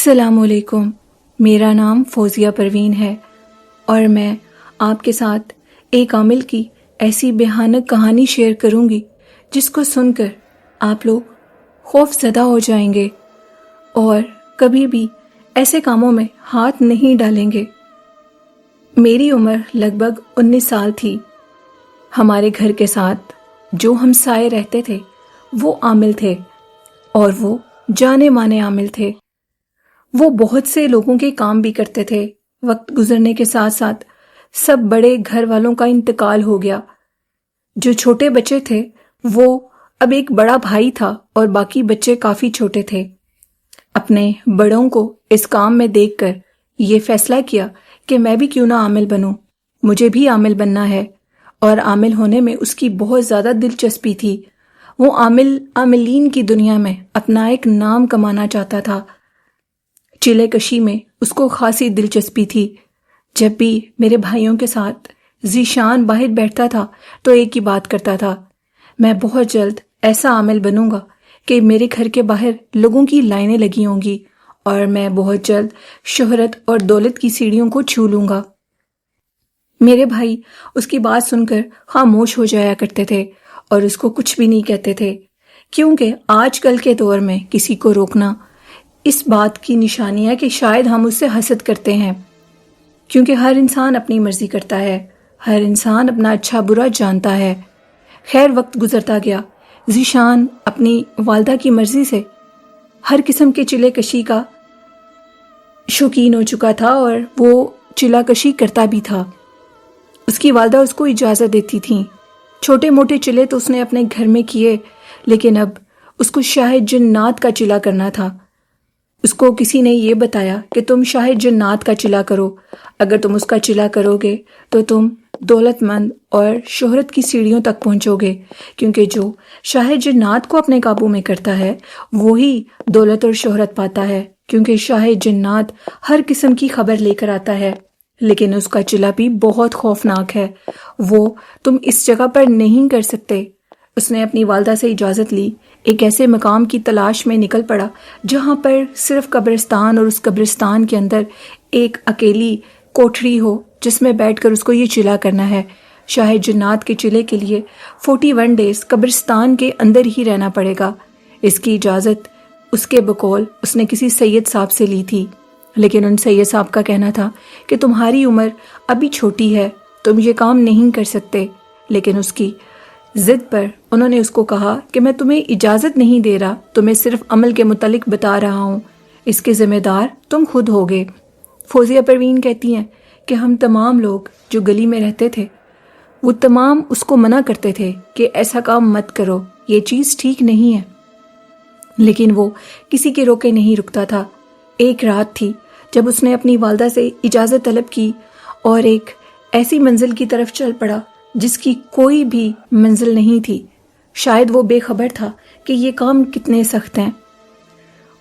السلام علیکم، میرا نام فوزیہ پروین ہے اور میں آپ کے ساتھ ایک عامل کی ایسی بھیانک کہانی شیئر کروں گی جس کو سن کر آپ لوگ خوف زدہ ہو جائیں گے اور کبھی بھی ایسے کاموں میں ہاتھ نہیں ڈالیں گے۔ میری عمر لگ بھگ 19 سال تھی۔ ہمارے گھر کے ساتھ جو ہمسائے رہتے تھے وہ عامل تھے اور وہ جانے مانے عامل تھے۔ وہ بہت سے لوگوں کے کام بھی کرتے تھے۔ وقت گزرنے کے ساتھ ساتھ سب بڑے گھر والوں کا انتقال ہو گیا۔ جو چھوٹے بچے تھے وہ اب ایک بڑا بھائی تھا اور باقی بچے کافی چھوٹے تھے۔ اپنے بڑوں کو اس کام میں دیکھ کر یہ فیصلہ کیا کہ میں بھی کیوں نہ عامل بنوں، مجھے بھی عامل بننا ہے، اور عامل ہونے میں اس کی بہت زیادہ دلچسپی تھی۔ وہ عاملین کی دنیا میں اپنا ایک نام کمانا چاہتا تھا۔ چلے کشی میں اس کو خاصی دلچسپی تھی۔ جب بھی میرے بھائیوں کے ساتھ ذیشان باہر بیٹھتا تھا تو ایک ہی بات کرتا تھا، میں بہت جلد ایسا عامل بنوں گا کہ میرے گھر کے باہر لوگوں کی لائنیں لگی ہوں گی اور میں بہت جلد شہرت اور دولت کی سیڑھیوں کو چھو لوں گا۔ میرے بھائی اس کی بات سن کر خاموش ہو جایا کرتے تھے اور اس کو کچھ بھی نہیں کہتے تھے، کیونکہ آج کل کے دور میں کسی کو روکنا اس بات کی نشانی ہے کہ شاید ہم اس سے حسد کرتے ہیں، کیونکہ ہر انسان اپنی مرضی کرتا ہے، ہر انسان اپنا اچھا برا جانتا ہے۔ خیر، وقت گزرتا گیا۔ ذیشان اپنی والدہ کی مرضی سے ہر قسم کے چلے کشی کا شوقین ہو چکا تھا اور وہ چلا کشی کرتا بھی تھا۔ اس کی والدہ اس کو اجازت دیتی تھیں۔ چھوٹے موٹے چلے تو اس نے اپنے گھر میں کیے، لیکن اب اس کو شاہ جنات کا چلا کرنا تھا۔ اس کو کسی نے یہ بتایا کہ تم شاہ جنات کا چلا کرو، اگر تم اس کا چلا کرو گے تو تم دولت مند اور شہرت کی سیڑھیوں تک پہنچو گے، کیونکہ جو شاہ جنات کو اپنے قابو میں کرتا ہے وہی دولت اور شہرت پاتا ہے، کیونکہ شاہ جنات ہر قسم کی خبر لے کر آتا ہے، لیکن اس کا چلا بھی بہت خوفناک ہے، وہ تم اس جگہ پر نہیں کر سکتے۔ اس نے اپنی والدہ سے اجازت لی، ایک ایسے مقام کی تلاش میں نکل پڑا جہاں پر صرف قبرستان اور اس قبرستان کے اندر ایک اکیلی کوٹھری ہو جس میں بیٹھ کر اس کو یہ چلا کرنا ہے۔ شاہ جنات کے چلے کے لیے 41 ڈیز قبرستان کے اندر ہی رہنا پڑے گا۔ اس کی اجازت اس کے بقول اس نے کسی سید صاحب سے لی تھی، لیکن ان سید صاحب کا کہنا تھا کہ تمہاری عمر ابھی چھوٹی ہے، تم یہ کام نہیں کر سکتے۔ لیکن اس کی ضد پر انہوں نے اس کو کہا کہ میں تمہیں اجازت نہیں دے رہا، تمہیں صرف عمل کے متعلق بتا رہا ہوں، اس کے ذمہ دار تم خود ہوگے۔ فوزیہ پروین کہتی ہیں کہ ہم تمام لوگ جو گلی میں رہتے تھے وہ تمام اس کو منع کرتے تھے کہ ایسا کام مت کرو، یہ چیز ٹھیک نہیں ہے، لیکن وہ کسی کے روکے نہیں رکتا تھا۔ ایک رات تھی جب اس نے اپنی والدہ سے اجازت طلب کی اور ایک ایسی منزل کی طرف چل پڑا جس کی کوئی بھی منزل نہیں تھی۔ شاید وہ بے خبر تھا کہ یہ کام کتنے سخت ہیں۔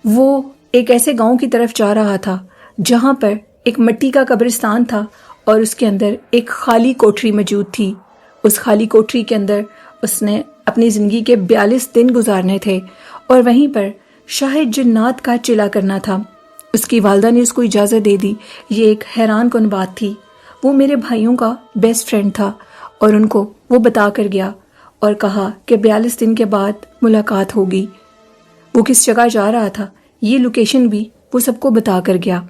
وہ ایک ایسے گاؤں کی طرف جا رہا تھا جہاں پر ایک مٹی کا قبرستان تھا اور اس کے اندر ایک خالی کوٹھری موجود تھی۔ اس خالی کوٹھری کے اندر اس نے اپنی زندگی کے 42 دن گزارنے تھے اور وہیں پر شاہ جنات کا چلا کرنا تھا۔ اس کی والدہ نے اس کو اجازت دے دی۔ یہ ایک حیران کن بات تھی۔ وہ میرے بھائیوں کا بیسٹ فرینڈ تھا اور ان کو وہ بتا کر گیا اور کہا کہ 42 دن کے بعد ملاقات ہوگی۔ وہ کس جگہ جا رہا تھا یہ لوکیشن بھی وہ سب کو بتا کر گیا۔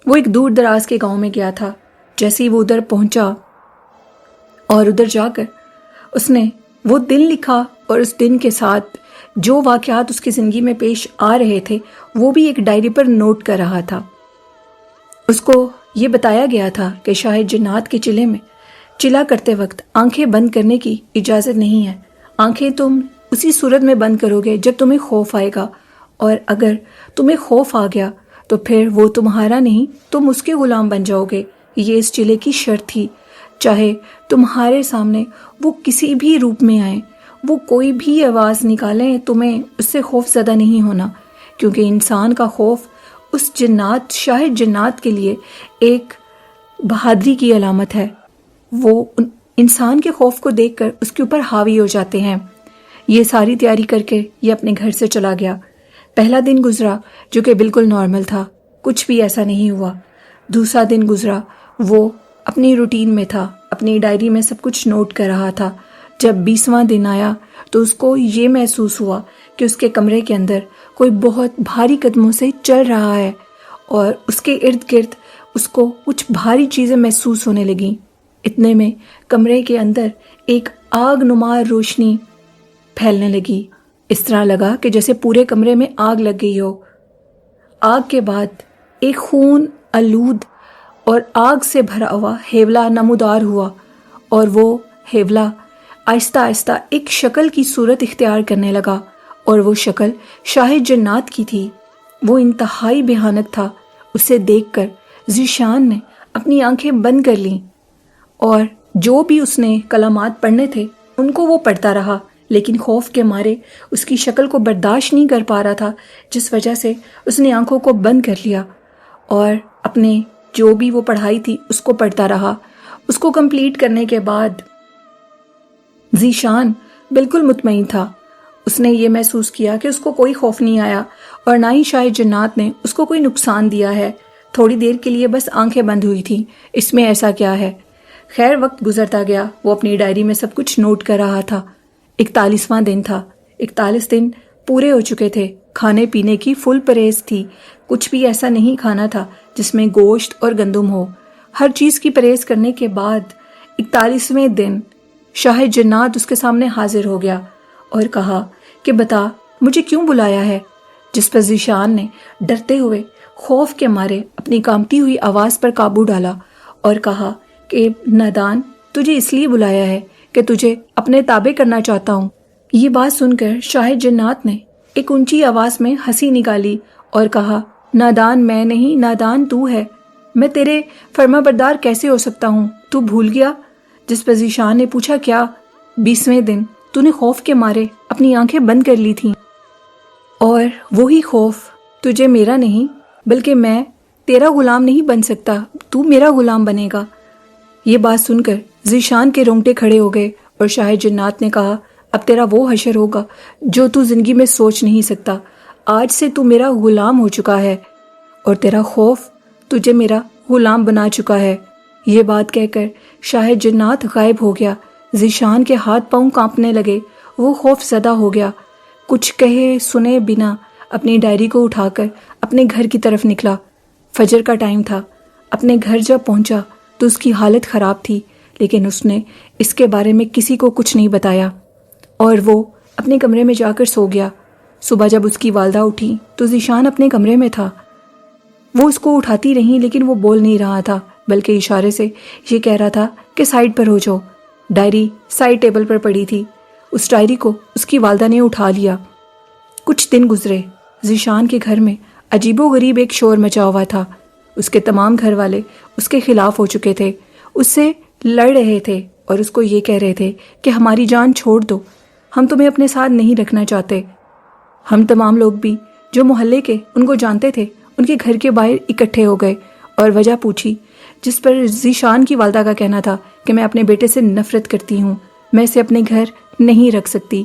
وہ ایک دور دراز کے گاؤں میں گیا تھا۔ جیسے ہی وہ ادھر پہنچا اور ادھر جا کر اس نے وہ دن لکھا اور اس دن کے ساتھ جو واقعات اس کی زندگی میں پیش آ رہے تھے وہ بھی ایک ڈائری پر نوٹ کر رہا تھا۔ اس کو یہ بتایا گیا تھا کہ شاہ جنات کے چلے میں چلا کرتے وقت آنکھیں بند کرنے کی اجازت نہیں ہے۔ آنکھیں تم اسی صورت میں بند کرو گے جب تمہیں خوف آئے گا، اور اگر تمہیں خوف آ گیا تو پھر وہ تمہارا نہیں، تم اس کے غلام بن جاؤ گے۔ یہ اس چلے کی شرط تھی، چاہے تمہارے سامنے وہ کسی بھی روپ میں آئیں، وہ کوئی بھی آواز نکالیں، تمہیں اس سے خوف زدہ نہیں ہونا، کیونکہ انسان کا خوف اس جنات شاہ جنات کے لیے ایک بہادری کی علامت ہے۔ وہ انسان کے خوف کو دیکھ کر اس کے اوپر حاوی ہو جاتے ہیں۔ یہ ساری تیاری کر کے یہ اپنے گھر سے چلا گیا۔ پہلا دن گزرا جو کہ بالکل نارمل تھا۔ کچھ بھی ایسا نہیں ہوا۔ دوسرا دن گزرا، وہ اپنی روٹین میں تھا، اپنی ڈائری میں سب کچھ نوٹ کر رہا تھا۔ جب 20واں دن آیا تو اس کو یہ محسوس ہوا کہ اس کے کمرے کے اندر کوئی بہت بھاری قدموں سے چل رہا ہے، اور اس کے ارد گرد اس کو کچھ بھاری چیزیں محسوس ہونے لگیں۔ اتنے میں کمرے کے اندر ایک آگ نما روشنی پھیلنے لگی۔ اس طرح لگا کہ جیسے پورے کمرے میں آگ لگ گئی ہو۔ آگ کے بعد ایک خون آلود اور آگ سے بھرا ہوا ہیولا نمودار ہوا، اور وہ ہیولا آہستہ آہستہ ایک شکل کی صورت اختیار کرنے لگا، اور وہ شکل شاہ جنات کی تھی۔ وہ انتہائی بھیانک تھا۔ اسے دیکھ کر ذیشان نے اپنی آنکھیں بند کر لیں، اور جو بھی اس نے کلمات پڑھنے تھے ان کو وہ پڑھتا رہا، لیکن خوف کے مارے اس کی شکل کو برداشت نہیں کر پا رہا تھا، جس وجہ سے اس نے آنکھوں کو بند کر لیا اور اپنے جو بھی وہ پڑھائی تھی اس کو پڑھتا رہا۔ اس کو کمپلیٹ کرنے کے بعد ذیشان بالکل مطمئن تھا۔ اس نے یہ محسوس کیا کہ اس کو کوئی خوف نہیں آیا، اور نہ ہی شاہ جنات نے اس کو کوئی نقصان دیا ہے۔ تھوڑی دیر کے لیے بس آنکھیں بند ہوئی تھیں، اس میں ایسا کیا ہے۔ خیر وقت گزرتا گیا، وہ اپنی ڈائری میں سب کچھ نوٹ کر رہا تھا۔ 41واں دن تھا۔ 41 دن پورے ہو چکے تھے۔ کھانے پینے کی فل پرہیز تھی، کچھ بھی ایسا نہیں کھانا تھا جس میں گوشت اور گندم ہو۔ ہر چیز کی پرہیز کرنے کے بعد 41ویں دن شاہ جنات اس کے سامنے حاضر ہو گیا اور کہا کہ بتا مجھے کیوں بلایا ہے؟ جس پر ذیشان نے ڈرتے ہوئے خوف کے مارے اپنی کانپتی ہوئی آواز پر قابو ڈالا اور کہا کہ نادان، تجھے اس لیے بلایا ہے کہ تجھے اپنے تابع کرنا چاہتا ہوں۔ یہ بات سن کر شاہ جنات نے ایک اونچی آواز میں ہنسی نکالی اور کہا، نادان میں نہیں، نادان تو ہے۔ میں تیرے فرما بردار کیسے ہو سکتا ہوں؟ تو بھول گیا؟ جس پر ذیشان نے پوچھا، کیا؟ 20ویں دن تو نے خوف کے مارے اپنی آنکھیں بند کر لی تھیں، اور وہی خوف تجھے میرا نہیں بلکہ میں تیرا غلام نہیں بن سکتا، تو میرا غلام بنے گا۔ یہ بات سن کر ذیشان کے رونگٹے کھڑے ہو گئے، اور شاہ جنات نے کہا، اب تیرا وہ حشر ہوگا جو تو زندگی میں سوچ نہیں سکتا۔ آج سے تو میرا غلام ہو چکا ہے، اور تیرا خوف تجھے میرا غلام بنا چکا ہے۔ یہ بات کہہ کر شاہ جنات غائب ہو گیا۔ ذیشان کے ہاتھ پاؤں کانپنے لگے، وہ خوف زدہ ہو گیا۔ کچھ کہے سنے بنا اپنی ڈائری کو اٹھا کر اپنے گھر کی طرف نکلا۔ فجر کا ٹائم تھا۔ اپنے گھر جب پہنچا تو اس کی حالت خراب تھی، لیکن اس نے اس کے بارے میں کسی کو کچھ نہیں بتایا، اور وہ اپنے کمرے میں جا کر سو گیا۔ صبح جب اس کی والدہ اٹھی تو ذیشان اپنے کمرے میں تھا۔ وہ اس کو اٹھاتی رہیں، لیکن وہ بول نہیں رہا تھا، بلکہ اشارے سے یہ کہہ رہا تھا کہ سائڈ پر ہو جاؤ۔ ڈائری سائڈ ٹیبل پر پڑی تھی۔ اس ڈائری کو اس کی والدہ نے اٹھا لیا۔ کچھ دن گزرے۔ ذیشان کے گھر میں عجیب و غریب ایک شور مچا ہوا تھا۔ اس کے تمام گھر والے اس کے خلاف ہو چکے تھے، اس سے لڑ رہے تھے اور اس کو یہ کہہ رہے تھے کہ ہماری جان چھوڑ دو، ہم تمہیں اپنے ساتھ نہیں رکھنا چاہتے۔ ہم تمام لوگ بھی جو محلے کے ان کو جانتے تھے ان کے گھر کے باہر اکٹھے ہو گئے اور وجہ پوچھی، جس پر ذیشان کی والدہ کا کہنا تھا کہ میں اپنے بیٹے سے نفرت کرتی ہوں، میں اسے اپنے گھر نہیں رکھ سکتی۔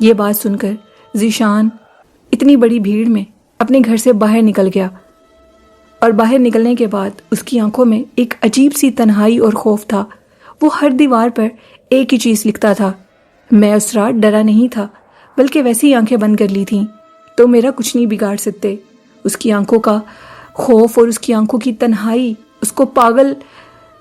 یہ بات سن کر ذیشان اتنی بڑی بھیڑ میں اپنے گھر سے باہر نکل گیا، اور باہر نکلنے کے بعد اس کی آنکھوں میں ایک عجیب سی تنہائی اور خوف تھا۔ وہ ہر دیوار پر ایک ہی چیز لکھتا تھا، میں اس رات ڈرا نہیں تھا بلکہ ویسی ہی آنکھیں بند کر لی تھیں تو میرا کچھ نہیں بگاڑ سکتے۔ اس کی آنکھوں کا خوف اور اس کی آنکھوں کی تنہائی اس کو پاگل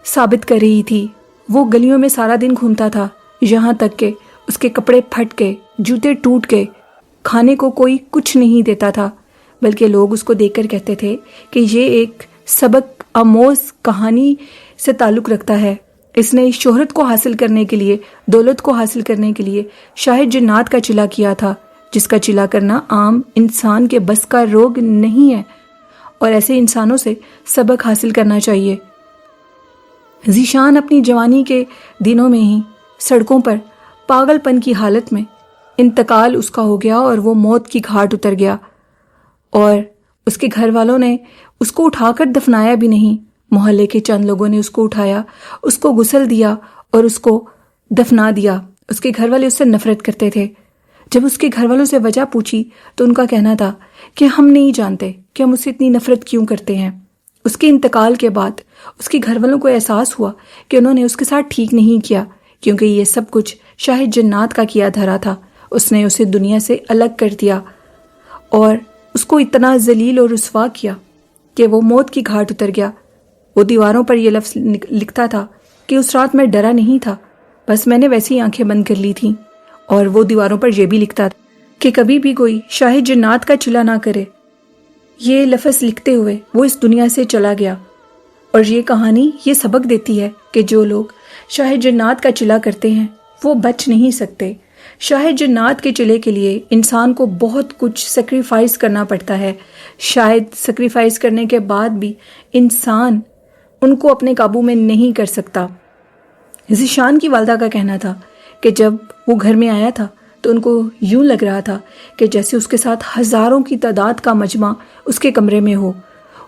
ثابت کر رہی تھی۔ وہ گلیوں میں سارا دن گھومتا تھا، یہاں تک کہ اس کے کپڑے پھٹ گئے، جوتے ٹوٹ گئے، کھانے کو کوئی کچھ نہیں دیتا تھا، بلکہ لوگ اس کو دیکھ کر کہتے تھے کہ یہ ایک سبق آموز کہانی سے تعلق رکھتا ہے، اس نے شہرت کو حاصل کرنے کے لیے، دولت کو حاصل کرنے کے لیے شاہ جنات کا چلا کیا تھا، جس کا چلا کرنا عام انسان کے بس کا روگ نہیں ہے، اور ایسے انسانوں سے سبق حاصل کرنا چاہیے۔ ذیشان اپنی جوانی کے دنوں میں ہی سڑکوں پر پاگل پن کی حالت میں انتقال اس کا ہو گیا، اور وہ موت کی گھاٹ اتر گیا، اور اس کے گھر والوں نے اس کو اٹھا کر دفنایا بھی نہیں۔ محلے کے چند لوگوں نے اس کو اٹھایا، اس کو غسل دیا اور اس کو دفنا دیا۔ اس کے گھر والے اس سے نفرت کرتے تھے۔ جب اس کے گھر والوں سے وجہ پوچھی تو ان کا کہنا تھا کہ ہم نہیں جانتے کہ ہم اس سے اتنی نفرت کیوں کرتے ہیں۔ اس کے انتقال کے بعد اس کے گھر والوں کو احساس ہوا کہ انہوں نے اس کے ساتھ ٹھیک نہیں کیا، کیونکہ یہ سب کچھ شاہ جنات کا کیا دھرا تھا۔ اس نے اسے دنیا سے الگ کر دیا اور اس کو اتنا ذلیل اور رسوا کیا کہ وہ موت کی گھاٹ اتر گیا۔ وہ دیواروں پر یہ لفظ لکھتا تھا کہ اس رات میں ڈرا نہیں تھا، بس میں نے ویسی آنکھیں بند کر لی تھیں۔ اور وہ دیواروں پر یہ بھی لکھتا تھا کہ کبھی بھی کوئی شاہ جنات کا چلا نہ کرے۔ یہ لفظ لکھتے ہوئے وہ اس دنیا سے چلا گیا۔ اور یہ کہانی یہ سبق دیتی ہے کہ جو لوگ شاہ جنات کا چلا کرتے ہیں وہ بچ نہیں سکتے۔ شاہ جنات کے چلے کے لیے انسان کو بہت کچھ سیکریفائس کرنا پڑتا ہے۔ شاید سیکریفائس کرنے کے بعد بھی انسان ان کو اپنے قابو میں نہیں کر سکتا۔ ذیشان کی والدہ کا کہنا تھا کہ جب وہ گھر میں آیا تھا تو ان کو یوں لگ رہا تھا کہ جیسے اس کے ساتھ ہزاروں کی تعداد کا مجمع اس کے کمرے میں ہو۔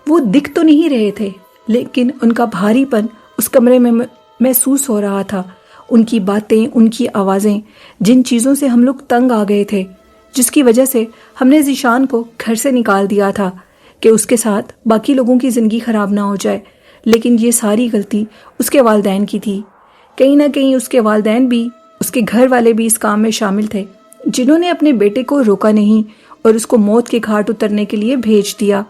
وہ دکھ تو نہیں رہے تھے، لیکن ان کا بھاری پن اس کمرے میں محسوس ہو رہا تھا۔ ان کی باتیں، ان کی آوازیں، جن چیزوں سے ہم لوگ تنگ آ گئے تھے، جس کی وجہ سے ہم نے ذیشان کو گھر سے نکال دیا تھا کہ اس کے ساتھ باقی لوگوں کی زندگی خراب نہ ہو جائے، لیکن یہ ساری غلطی اس کے والدین کی تھی۔ کہیں نہ کہیں اس کے والدین بھی، اس کے گھر والے بھی اس کام میں شامل تھے، جنہوں نے اپنے بیٹے کو روکا نہیں اور اس کو موت کے گھاٹ اترنے کے لیے بھیج دیا۔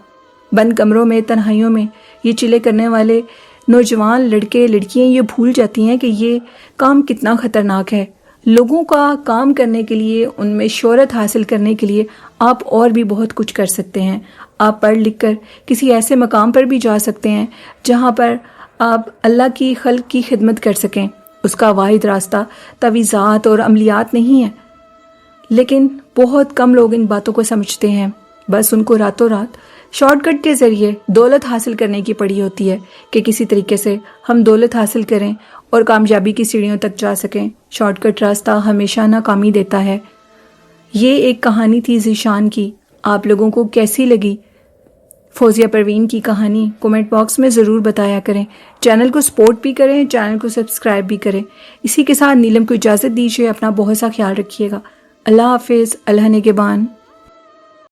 بند کمروں میں، تنہائیوں میں یہ چلے کرنے والے نوجوان لڑکے لڑکیاں یہ بھول جاتی ہیں کہ یہ کام کتنا خطرناک ہے۔ لوگوں کا کام کرنے کے لیے، ان میں شہرت حاصل کرنے کے لیے آپ اور بھی بہت کچھ کر سکتے ہیں۔ آپ پڑھ لکھ کر کسی ایسے مقام پر بھی جا سکتے ہیں جہاں پر آپ اللہ کی خلق کی خدمت کر سکیں۔ اس کا واحد راستہ تعویذات اور عملیات نہیں ہے، لیکن بہت کم لوگ ان باتوں کو سمجھتے ہیں۔ بس ان کو راتوں رات شارٹ کٹ کے ذریعے دولت حاصل کرنے کی پڑی ہوتی ہے کہ کسی طریقے سے ہم دولت حاصل کریں اور کامیابی کی سیڑھیوں تک جا سکیں۔ شارٹ کٹ راستہ ہمیشہ ناکامی دیتا ہے۔ یہ ایک کہانی تھی ذیشان کی۔ آپ لوگوں کو کیسی لگی فوزیہ پروین کی کہانی؟ کومنٹ باکس میں ضرور بتایا کریں۔ چینل کو سپورٹ بھی کریں، چینل کو سبسکرائب بھی کریں۔ اسی کے ساتھ نیلم کو اجازت دیجیے۔ اپنا بہت سا خیال رکھیے گا۔ اللہ حافظ۔ اللہ نگہبان۔